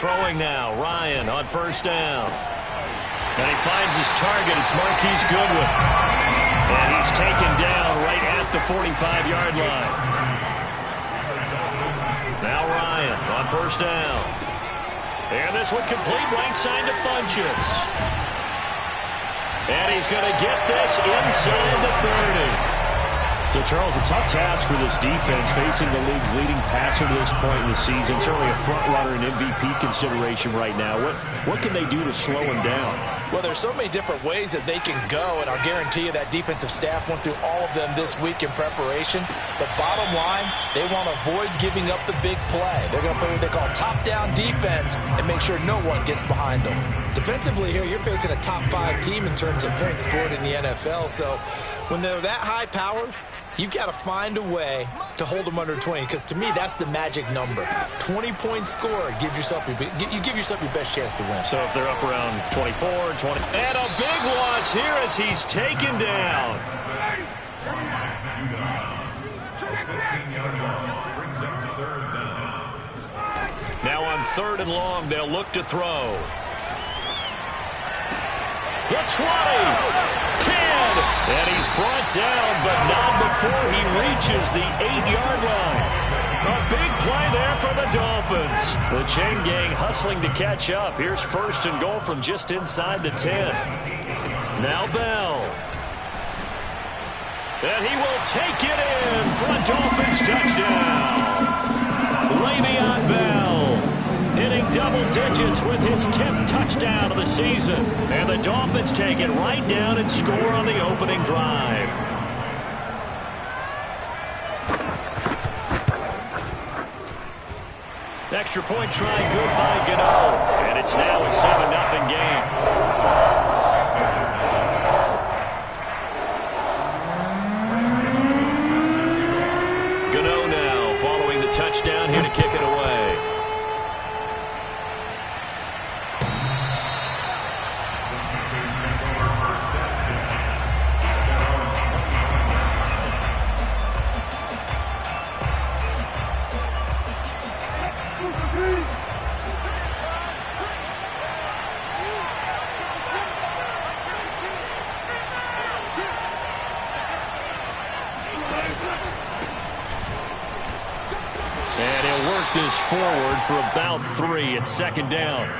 Throwing now, Ryan on first down. And he finds his target. It's Marquise Goodwin. And he's taken down right at the 45-yard line. Now Ryan on first down. And this one complete right side to Funchess. And he's going to get this inside the 30. So, Charles, a tough task for this defense facing the league's leading passer to this point in the season. Certainly a front-runner and MVP consideration right now. What can they do to slow him down? Well, there's so many different ways that they can go, and I'll guarantee you that defensive staff went through all of them this week in preparation. The bottom line, they want to avoid giving up the big play. They're going to play what they call top-down defense and make sure no one gets behind them. Defensively here, you're facing a top-5 team in terms of points scored in the NFL, so when they're that high-powered, you've got to find a way to hold them under 20, because to me, that's the magic number. 20-point score gives yourself you give yourself your best chance to win. So if they're up around 24, 20. And a big loss here as he's taken down. Now on 3rd and long, they'll look to throw. The 20, 10, and he's brought down, but not before he reaches the 8-yard line. A big play there for the Dolphins. The chain gang hustling to catch up. Here's 1st and goal from just inside the 10. Now Bell. And he will take it in for a Dolphins touchdown. Le'Veon Bell hitting double digits with his 10th touchdown of the season. And the Dolphins take it right down and score on the opening drive. Extra point try good by Gano. And it's now a 7-0 game. Gano now following the touchdown here to kick it away. This forward for about 3 at 2nd down.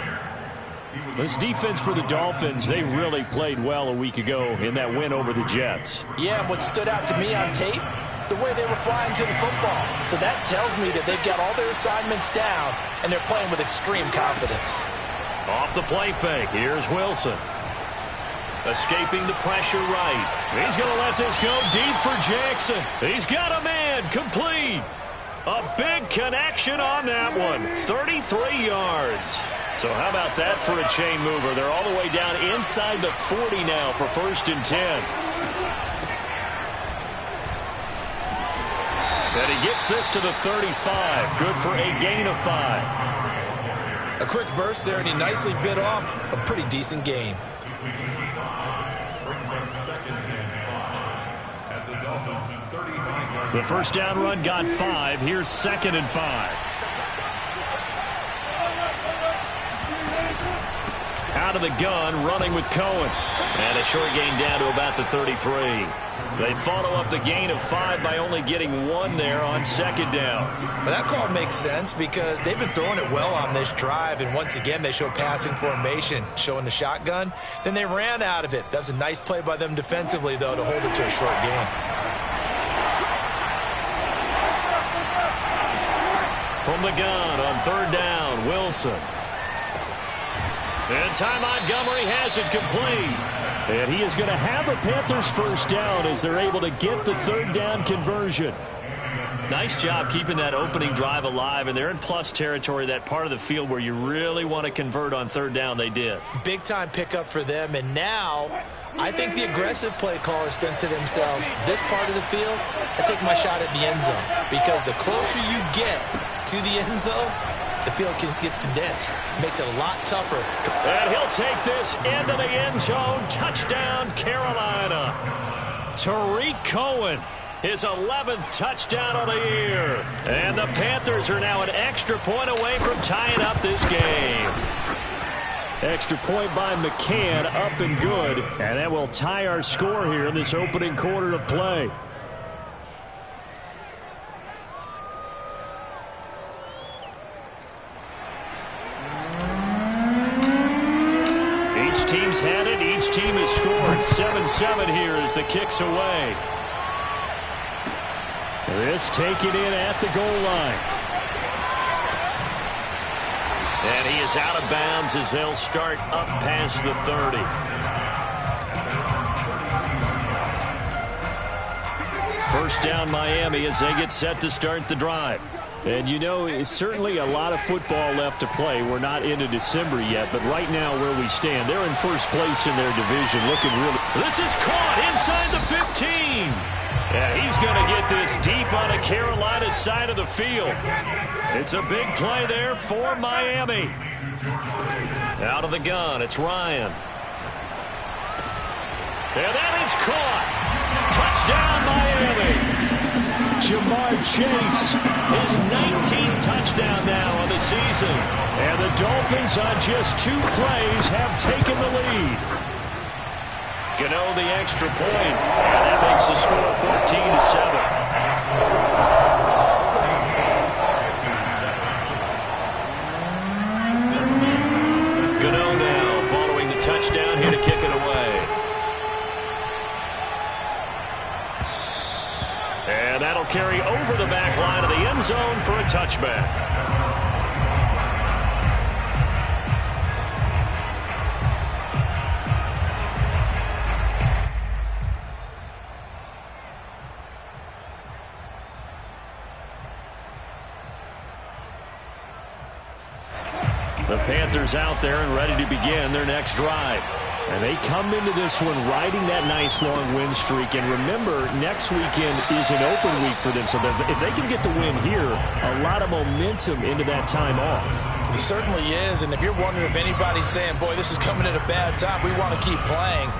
This defense for the Dolphins, they really played well a week ago in that win over the Jets. Yeah, and what stood out to me on tape, the way they were flying to the football. So that tells me that they've got all their assignments down, and they're playing with extreme confidence. Off the play fake, here's Wilson. Escaping the pressure right. He's going to let this go deep for Jackson. He's got a man, complete. A big connection on that one. 33 yards. So how about that for a chain mover? They're all the way down inside the 40 now for 1st and 10. And he gets this to the 35. Good for a gain of 5. A quick burst there, and he nicely bit off a pretty decent gain. The first down run got 5. Here's 2nd and 5. Out of the gun, running with Cohen. And a short gain down to about the 33. They follow up the gain of 5 by only getting 1 there on 2nd down. Well, that call makes sense because they've been throwing it well on this drive, and once again they show passing formation, showing the shotgun. Then they ran out of it. That was a nice play by them defensively, though, to hold it to a short gain. From the gun on 3rd down, Wilson. And Ty Montgomery has it complete. And he is going to have a Panthers first down as they're able to get the 3rd down conversion. Nice job keeping that opening drive alive, and they're in plus territory, that part of the field where you really want to convert on 3rd down. They did. Big-time pickup for them, and now I think the aggressive play callers think to themselves, this part of the field, I take my shot at the end zone, because the closer you get to the end zone, the field gets condensed. Makes it a lot tougher. And he'll take this into the end zone. Touchdown, Carolina. Tariq Cohen His 11th touchdown of the year. And the Panthers are now an extra point away from tying up this game. Extra point by McCann, up and good. And that will tie our score here in this opening quarter of play. Each team's had it. Each team has scored. 7-7 here as the kick's away. This taken in at the goal line. And he is out of bounds as they'll start up past the 30. First down Miami as they get set to start the drive. And you know, it's certainly a lot of football left to play. We're not into December yet, but right now where we stand, they're in first place in their division, looking really... This is caught inside the 15. Yeah, he's going to get this deep on the Carolina side of the field. It's a big play there for Miami. Out of the gun, it's Ryan. And that is caught. Touchdown, Miami. Jamar Chase. His 19th touchdown now of the season. And the Dolphins on just 2 plays have taken the lead. Gano the extra point. And that makes the score 14-7. Gano now following the touchdown here to kick it away. And that'll carry over the back line of the end zone for a touchback. The Panthers out there and ready to begin their next drive. And they come into this one riding that nice long win streak. And remember, next weekend is an open week for them. So if they can get the win here, a lot of momentum into that time off. It certainly is. And if you're wondering if anybody's saying, boy, this is coming at a bad time, we want to keep playing,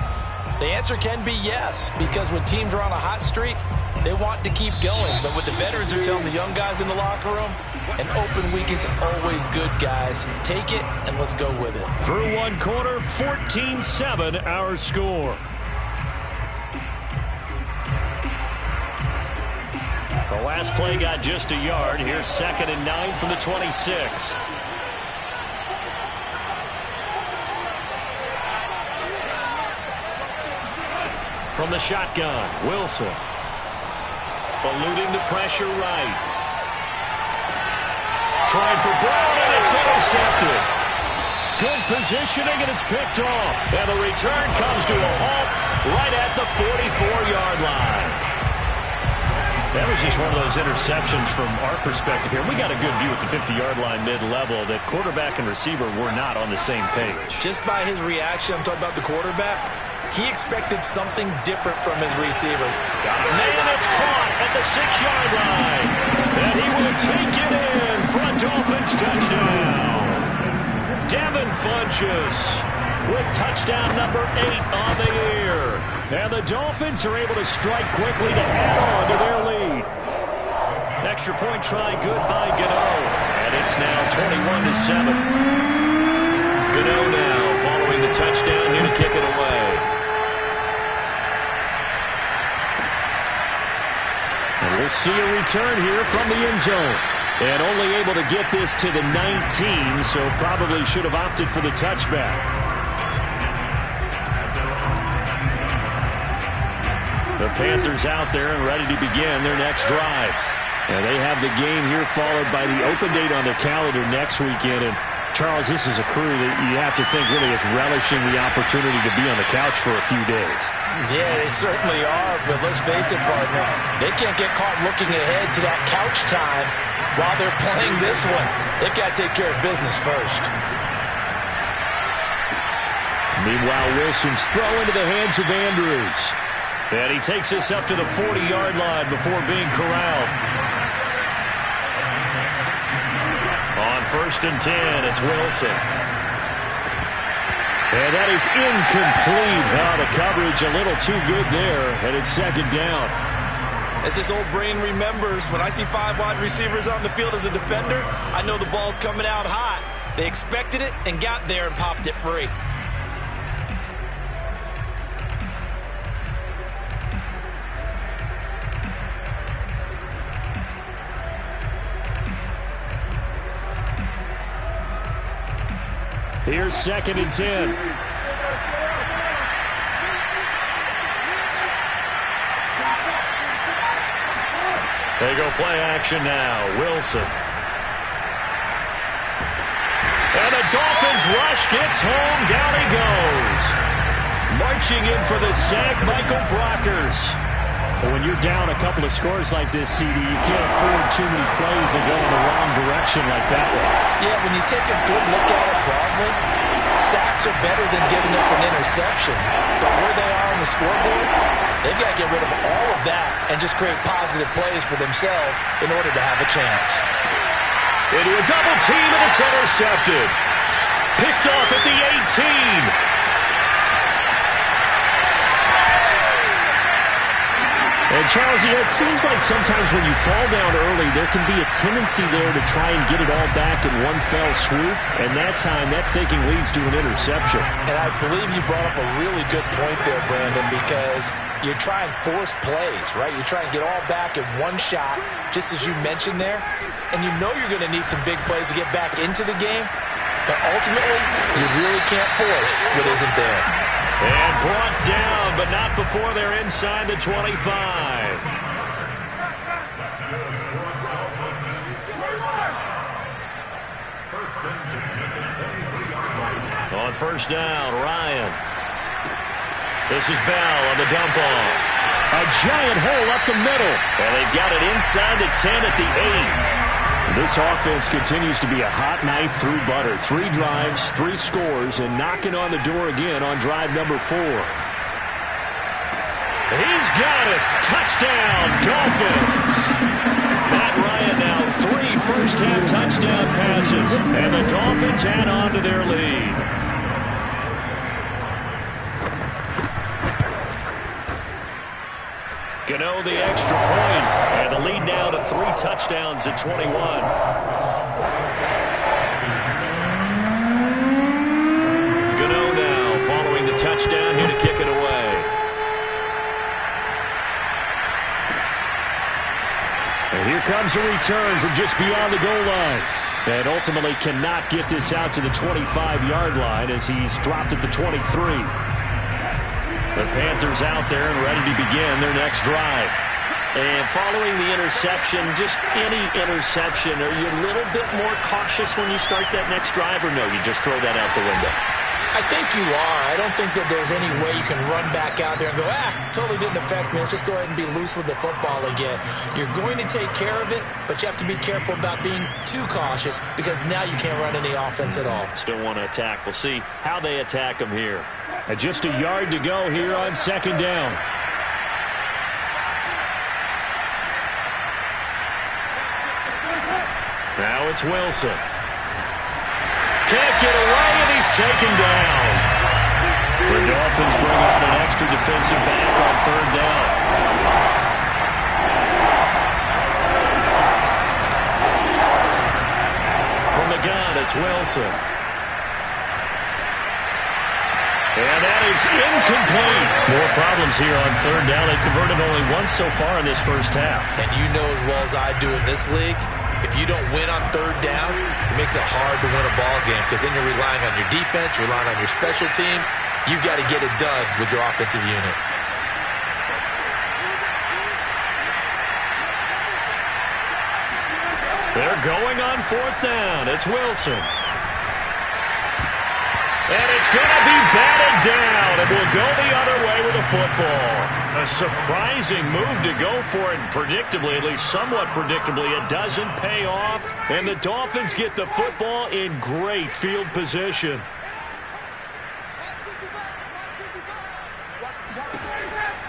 the answer can be yes. Because when teams are on a hot streak, they want to keep going. But what the veterans are telling the young guys in the locker room, an open week is always good, guys. Take it, and let's go with it. Through one quarter, 14-7 our score. The last play got just a yard. Here's 2nd and 9 from the 26. From the shotgun, Wilson. Eluding the pressure right. Trying for Brown, and it's intercepted. Good positioning, and it's picked off. And the return comes to a halt right at the 44-yard line. That was just one of those interceptions from our perspective here. We got a good view at the 50-yard line mid-level that quarterback and receiver were not on the same page. Just by his reaction, I'm talking about the quarterback, he expected something different from his receiver. And it's caught at the 6-yard line. And he will take it in for a Dolphins touchdown. Devin Funchess with touchdown number 8 on the year. And the Dolphins are able to strike quickly to add on to their lead. Extra point try good by Gano. And it's now 21-7. Gano now following the touchdown here to kick it away. And we'll see a return here from the end zone. And only able to get this to the 19, so probably should have opted for the touchback. The Panthers out there and ready to begin their next drive. And they have the game here followed by the open date on the calendar next weekend. And Charles, this is a crew that you have to think really is relishing the opportunity to be on the couch for a few days. Yeah, they certainly are, but let's face it, partner, they can't get caught looking ahead to that couch time while they're playing this one. They've got to take care of business first. Meanwhile, Wilson's throw into the hands of Andrews. And he takes this up to the 40-yard line before being corralled. On 1st and 10, it's Wilson. And that is incomplete. Oh, the coverage a little too good there, and it's 2nd down. As this old brain remembers, when I see 5 wide receivers on the field as a defender, I know the ball's coming out hot. They expected it and got there and popped it free. Here's 2nd and 10. They go play action now. Wilson. And the Dolphins rush gets home. Down he goes. Marching in for the sack, Michael Brockers. When you're down a couple of scores like this, CD, you can't afford too many plays that go in the wrong direction like that one. Yeah, when you take a good look at it broadly, sacks are better than giving up an interception. But where they are on the scoreboard, they've got to get rid of all of that and just create positive plays for themselves in order to have a chance. Into a double team, and it's intercepted. Picked off at the 18. And, Charles, it seems like sometimes when you fall down early, there can be a tendency there to try and get it all back in one fell swoop. And that time, that thinking leads to an interception. And I believe you brought up a really good point there, Brandon, because you try and force plays, right? You try and get all back in one shot, just as you mentioned there. And you know you're going to need some big plays to get back into the game. But ultimately, you really can't force what isn't there. And brought down, but not before they're inside the 25. On first down, Ryan. This is Bell on the dump off. A giant hole up the middle. And they've got it inside the 10 at the 8. This offense continues to be a hot knife through butter. 3 drives, 3 scores, and knocking on the door again on drive number 4. He's got it. Touchdown, Dolphins. Matt Ryan now 3 first-half touchdown passes, and the Dolphins add on to their lead. Gano the extra point, and the lead now to 3 touchdowns at 21. Gano now following the touchdown here to kick it away. And here comes a return from just beyond the goal line. And ultimately cannot get this out to the 25-yard line as he's dropped at the 23. The Panthers out there and ready to begin their next drive. And following the interception, just any interception, are you a little bit more cautious when you start that next drive, or no, you just throw that out the window? I think you are. I don't think that there's any way you can run back out there and go, totally didn't affect me. Let's just go ahead and be loose with the football again. You're going to take care of it, but you have to be careful about being too cautious because now you can't run any offense at all. Still want to attack. We'll see how they attack them here. And just a yard to go here on second down. Now it's Wilson. Can't get away, and he's taken down. The Dolphins bring out an extra defensive back on third down. From the gun, it's Wilson. And that is incomplete. More problems here on third down. They've converted only once so far in this first half. And you know as well as I do in this league, if you don't win on third down, it makes it hard to win a ball game because then you're relying on your defense, you're relying on your special teams. You've got to get it done with your offensive unit. They're going on fourth down. It's Wilson. And it's going to be batted down, and will go the other way with the football. A surprising move to go for it, predictably, at least somewhat predictably. It doesn't pay off, and the Dolphins get the football in great field position.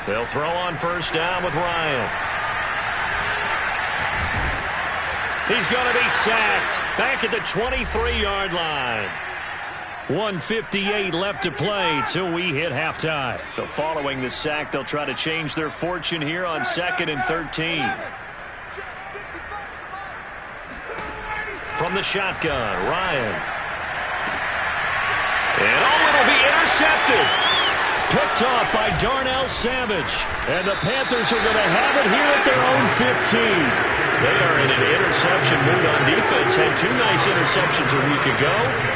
They'll throw on first down with Ryan. He's going to be sacked back at the 23-yard line. 1:58 left to play till we hit halftime. So following the sack, they'll try to change their fortune here on 2nd and 13. From the shotgun, Ryan. And it'll be intercepted. Picked off by Darnell Savage. And the Panthers are going to have it here at their own 15. They are in an interception mood on defense. Had 2 nice interceptions a week ago.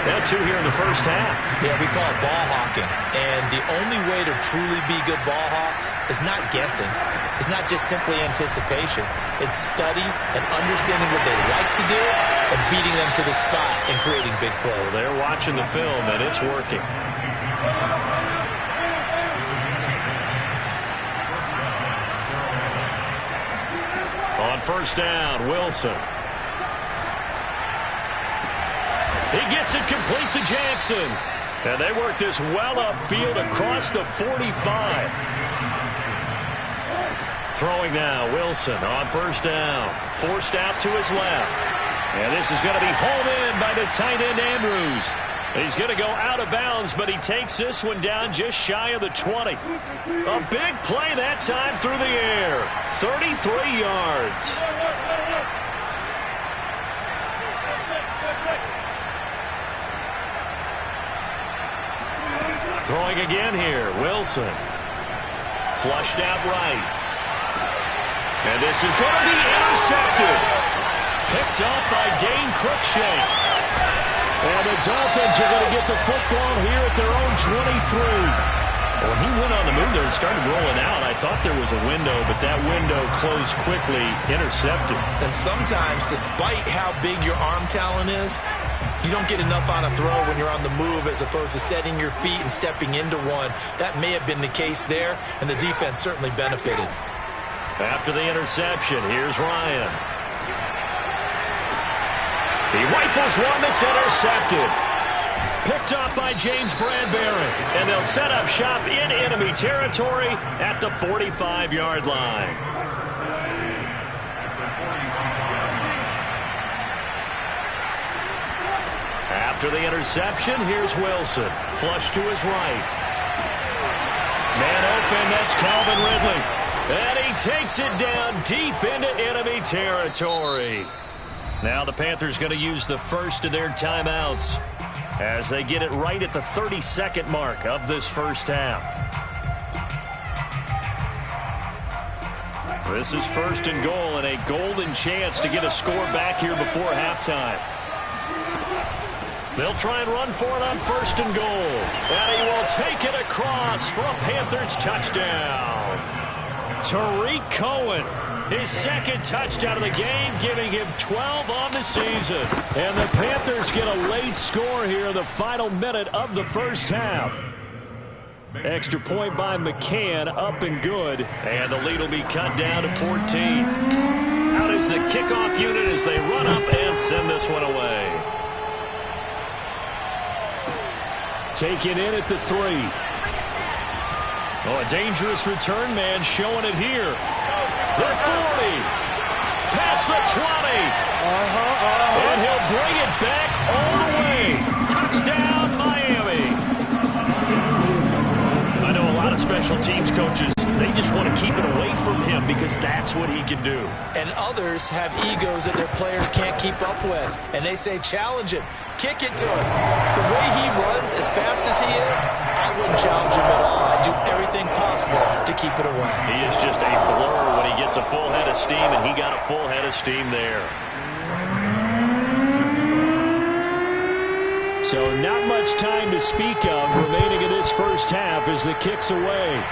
Now 2 here in the first half. Yeah, we call it ball hawking. And the only way to truly be good ball hawks is not guessing. It's not just simply anticipation. It's study and understanding what they like to do and beating them to the spot and creating big plays. Well, they're watching the film, and it's working. On first down, Wilson. He gets it complete to Jackson. And they work this well upfield across the 45. Throwing now, Wilson on first down. Forced out to his left. And this is going to be hauled in by the tight end, Andrews. He's going to go out of bounds, but he takes this one down just shy of the 20. A big play that time through the air. 33 yards. Throwing again here, Wilson. Flushed out right. And this is going to be intercepted. Picked off by Dane Cruikshank. And the Dolphins are going to get the football here at their own 23. When he went on the move there and started rolling out, I thought there was a window, but that window closed quickly, intercepted. And sometimes, despite how big your arm talent is, you don't get enough on a throw when you're on the move as opposed to setting your feet and stepping into one. That may have been the case there, and the defense certainly benefited. After the interception, here's Ryan. He rifles one that's intercepted. Picked off by James Bradbury. And they'll set up shop in enemy territory at the 45-yard line. After the interception, here's Wilson. Flush to his right. Man open, that's Calvin Ridley. And he takes it down deep into enemy territory. Now the Panthers going to use the first of their timeouts as they get it right at the 32nd mark of this first half. This is 1st and goal and a golden chance to get a score back here before halftime. They'll try and run for it on 1st and goal. And he will take it across for a Panthers touchdown. Tariq Cohen. His 2nd touchdown of the game, giving him 12 on the season. And the Panthers get a late score here in the final minute of the first half. Extra point by McCann, up and good. And the lead will be cut down to 14. Out is the kickoff unit as they run up and send this one away. Taken in at the 3. Oh, a dangerous return man showing it here. The 40, past the 20, and he'll bring it back all the way. Touchdown, Miami. I know a lot of special teams coaches, they just want to keep it away from him because that's what he can do. And others have egos that their players can't keep up with, and they say challenge him, kick it to him. The way he runs as fast as he is, I wouldn't challenge him at all. I'd do everything possible to keep it away. He is just a blur when he gets a full head of steam, and he got a full head of steam there. So not much time to speak of remaining in this first half as the kick's away.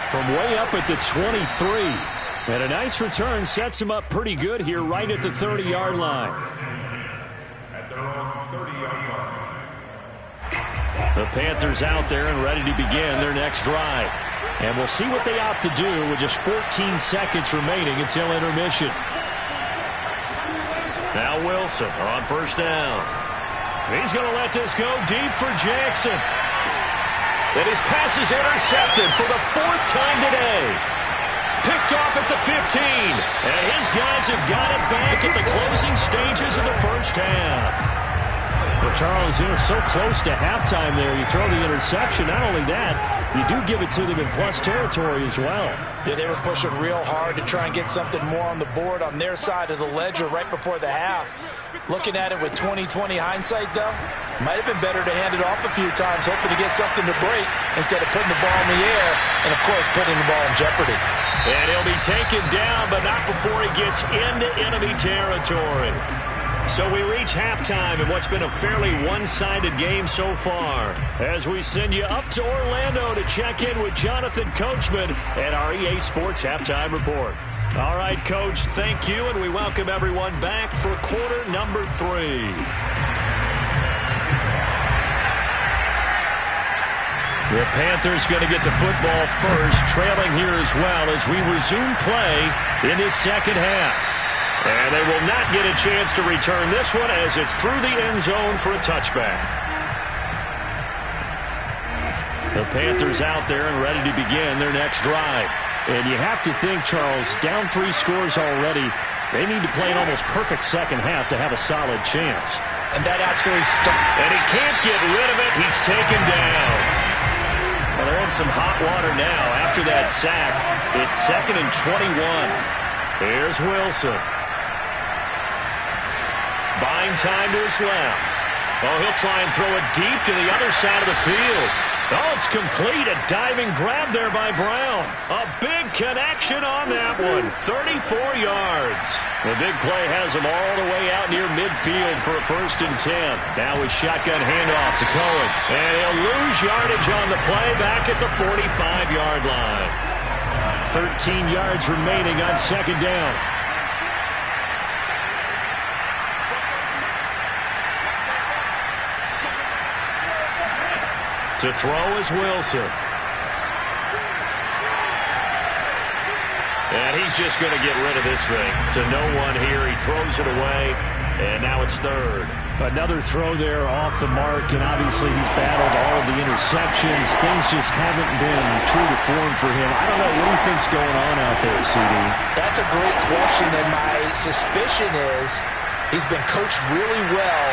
From way up at the 23. And a nice return sets him up pretty good here right at the 30-yard line. The Panthers out there and ready to begin their next drive. And we'll see what they opt to do with just 14 seconds remaining until intermission. Now Wilson on first down. He's going to let this go deep for Jackson. And his pass is intercepted for the 4th time today. Picked off at the 15. And his guys have got it back at the closing stages of the first half. Well, Charles, so close to halftime there. You throw the interception. Not only that, you do give it to them in plus territory as well. Yeah, they were pushing real hard to try and get something more on the board on their side of the ledger right before the half. Looking at it with 20/20 hindsight, though, might have been better to hand it off a few times, hoping to get something to break instead of putting the ball in the air and, of course, putting the ball in jeopardy. And he'll be taken down, but not before he gets into enemy territory. So we reach halftime in what's been a fairly one-sided game so far, as we send you up to Orlando to check in with Jonathan Coachman at our EA Sports Halftime Report. All right, Coach, thank you, and we welcome everyone back for quarter number 3. The Panthers going to get the football first, trailing here as well as we resume play in this second half. And they will not get a chance to return this one as it's through the end zone for a touchback. The Panthers out there and ready to begin their next drive. And you have to think, Charles, down 3 scores already. They need to play an almost perfect second half to have a solid chance. And that absolutely and he can't get rid of it. He's taken down. Well, they're in some hot water now after that sack. It's 2nd and 21. Here's Wilson. Buying time to his left. Oh, he'll try and throw it deep to the other side of the field. Oh, it's complete. A diving grab there by Brown. A big connection on that one. 34 yards. The big play has him all the way out near midfield for a 1st and 10. Now his shotgun handoff to Cohen. And he'll lose yardage on the play back at the 45-yard line. 13 yards remaining on 2nd down. To throw is Wilson. And he's just going to get rid of this thing. To no one here. He throws it away. And now it's 3rd. Another throw there off the mark. And obviously he's battled all of the interceptions. Things just haven't been true to form for him. I don't know. What do you think's going on out there, CD? That's a great question. And my suspicion is he's been coached really well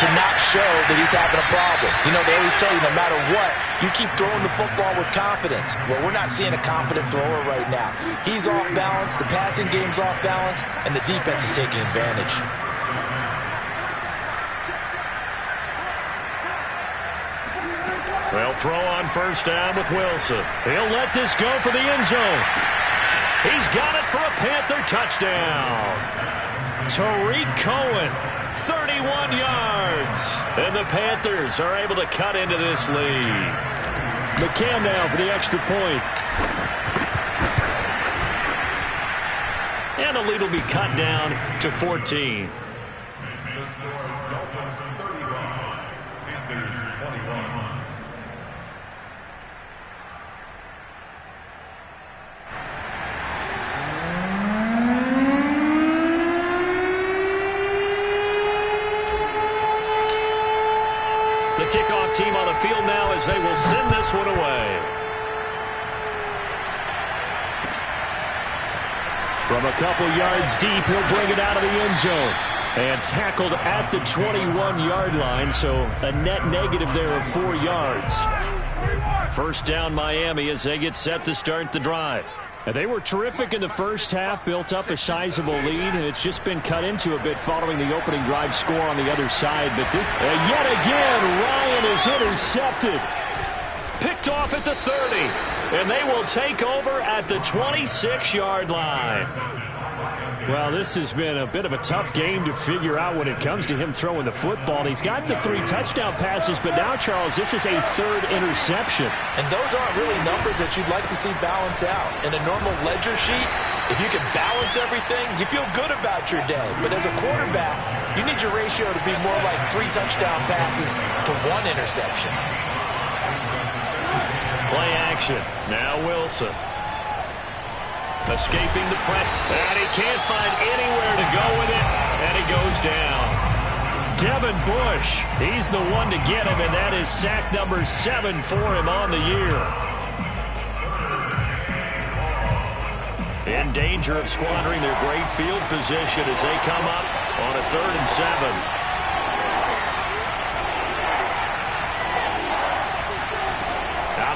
to not show that he's having a problem. You know, they always tell you no matter what, you keep throwing the football with confidence. Well, we're not seeing a confident thrower right now. He's off balance, the passing game's off balance, and the defense is taking advantage. They'll throw on 1st down with Wilson. He'll let this go for the end zone. He's got it for a Panther touchdown. Tariq Cohen. 31 yards. And the Panthers are able to cut into this lead. McCann now for the extra point. And the lead will be cut down to 14. The score, Dolphins 31, Panthers 21. Kickoff team on the field now as they will send this one away. From a couple yards deep, he'll bring it out of the end zone. And tackled at the 21-yard line, so a net negative there of 4 yards. 1st down Miami as they get set to start the drive. And they were terrific in the first half, built up a sizable lead, and it's just been cut into a bit following the opening drive score on the other side. But this, yet again, Ryan is intercepted. Picked off at the 30, and they will take over at the 26-yard line. Well, this has been a bit of a tough game to figure out when it comes to him throwing the football. He's got the 3 touchdown passes, but now, Charles, this is a 3rd interception. And those aren't really numbers that you'd like to see balance out. In a normal ledger sheet, if you can balance everything, you feel good about your day. But as a quarterback, you need your ratio to be more like 3 touchdown passes to 1 interception. Play action. Now Wilson. Escaping the pressure, and he can't find anywhere to go with it, and he goes down. Devin Bush, he's the one to get him, and that is sack number 7 for him on the year. In danger of squandering their great field position as they come up on a 3rd and 7.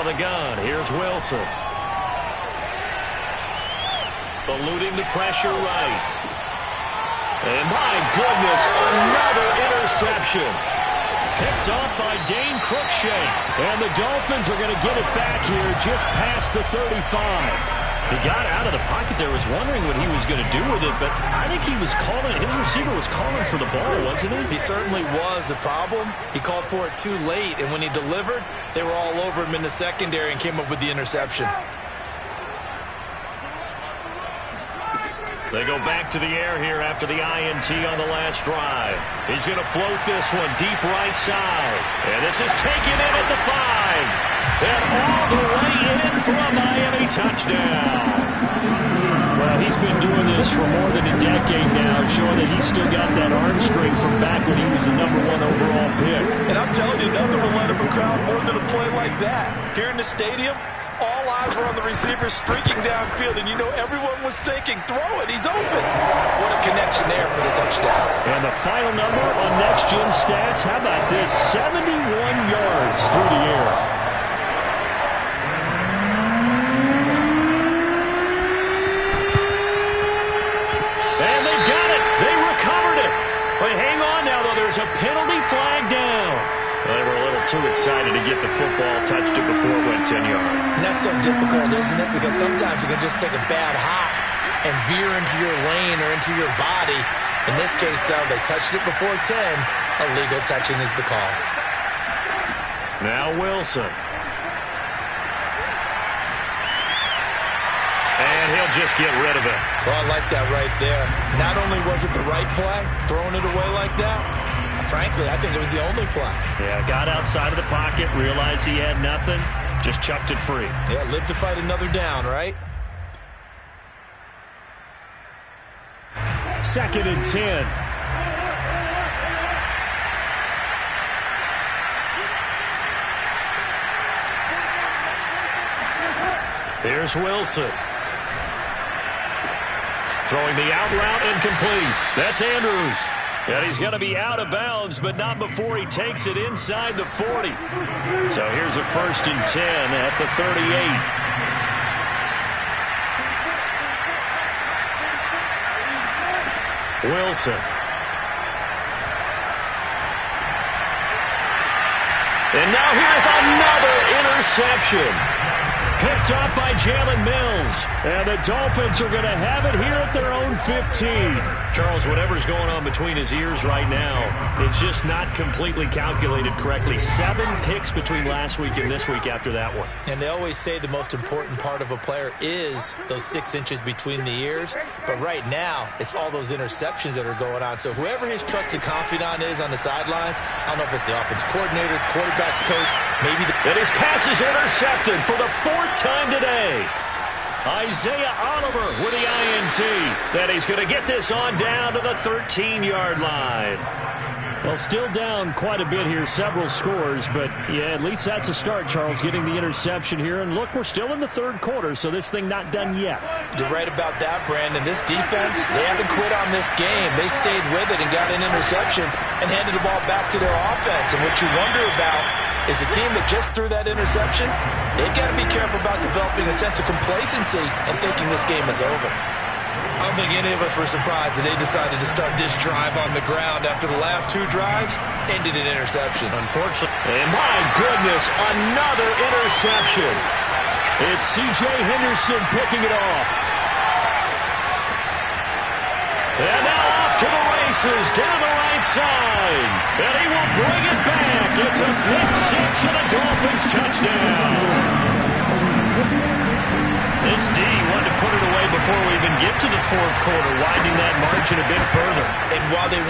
of the gun. Here's Wilson. Eluding the pressure right. And my goodness, another interception. Picked off by Dane Cruikshank. And the Dolphins are going to get it back here just past the 35. He got out of the pocket there, was wondering what he was going to do with it, but I think he was calling, his receiver was calling for the ball, wasn't he? He certainly was. The problem, he called for it too late, and when he delivered, they were all over him in the secondary and came up with the interception. They go back to the air here after the INT on the last drive. He's going to float this one deep right side. And this is taken in at the 5. And all the way in for a Miami touchdown. Well, he's been doing this for more than a decade now, showing that he's still got that arm strength from back when he was the #1 overall pick. And I'm telling you, nothing will light up a crowd more than a play like that. Here in the stadium, all eyes were on the receiver streaking downfield, and you know everyone was thinking, throw it, he's open. What a connection there for the touchdown. And the final number on Next Gen Stats, how about this? 71 yards through the air. And they got it. They recovered it. But hang on now, though. There's a penalty flag down. They were a little too excited to get the football, touched it before it went 10 yards. And that's so difficult, isn't it? Because sometimes you can just take a bad hop and veer into your lane or into your body. In this case, though, they touched it before 10. Illegal touching is the call. Now Wilson. And he'll just get rid of it. Well, I like that right there. Not only was it the right play, throwing it away like that, frankly, I think it was the only play. Yeah, got outside of the pocket, realized he had nothing, just chucked it free. Yeah, live to fight another down, right? 2nd and 10. Here's Wilson. Throwing the out route incomplete. That's Andrews. And he's going to be out of bounds, but not before he takes it inside the 40. So here's a 1st and 10 at the 38. Wilson. And now here's another interception. Picked off by Jalen Mills. And the Dolphins are going to have it here at their own 15. Charles, whatever's going on between his ears right now, it's just not completely calculated correctly. 7 picks between last week and this week after that one. And they always say the most important part of a player is those 6 inches between the ears. But right now, it's all those interceptions that are going on. So whoever his trusted confidant is on the sidelines, I don't know if it's the offense coordinator, the quarterback's coach, maybe and his pass is intercepted for the 4th time today. Isaiah Oliver with the INT. And he's going to get this on down to the 13-yard line. Well, still down quite a bit here, several scores, but yeah, at least that's a start, Charles, getting the interception here. And look, we're still in the 3rd quarter, so this thing not done yet. You're right about that, Brandon. This defense, they haven't quit on this game. They stayed with it and got an interception and handed the ball back to their offense. And what you wonder about is the team that just threw that interception, they've got to be careful about developing a sense of complacency and thinking this game is over. I don't think any of us were surprised that they decided to start this drive on the ground after the last 2 drives ended in interceptions. Unfortunately. And my goodness, another interception. It's C.J. Henderson picking it off. And now off to the races down the right side. And he will bring it back. It's a pick 6 and a Dolphins touchdown. This D wanted to put it away before we even get to the 4th quarter, widening that margin a bit further. And while they